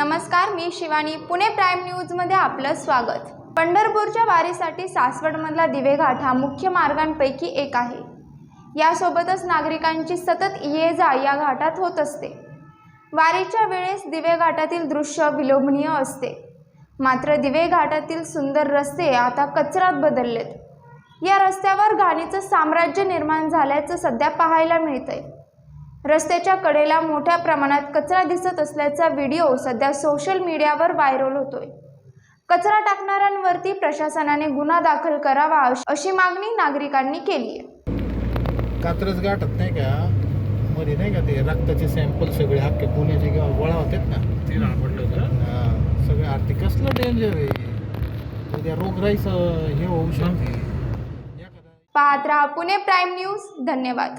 नमस्कार, मी शिवानी. पुणे प्राईम न्यूजमध्ये आपलं स्वागत. पंढरपूरच्या वारीसाठी सासवडमधला दिवेघाट हा मुख्य मार्गांपैकी एक आहे. यासोबतच नागरिकांची सतत ये-जा या घाटात होत असते. वारीच्या वेळेस दिवेघाटातील दृश्य विलोभनीय असते. मात्र दिवेघाटातील सुंदर रस्ते आता कचऱ्यात बदललेत. या रस्त्यावर घाणीचं साम्राज्य निर्माण झाल्याचं सध्या पाहायला मिळतंय. रस्त्याच्या कडेला मोठ्या प्रमाणात कचरा दिसत असल्याचा व्हिडिओ सध्या सोशल मीडियावर व्हायरल होतोय. कचरा टाकणाऱ्यांवरती प्रशासनाने गुन्हा दाखल करावा अशी मागणी नागरिकांनी केली आहे. कात्रज घाटात नाही का मध्ये नाही का ते रक्ताचे सॅम्पल सगळे हक्के पुण्याचे किंवा गोळा होतात ना, ते म्हटलं होतं सगळे आर्थिक कसलं डेंजर आहे. उद्या रोगराईचं हे होऊ शकते. पाहत राहा पुणे प्राईम न्यूज. धन्यवाद.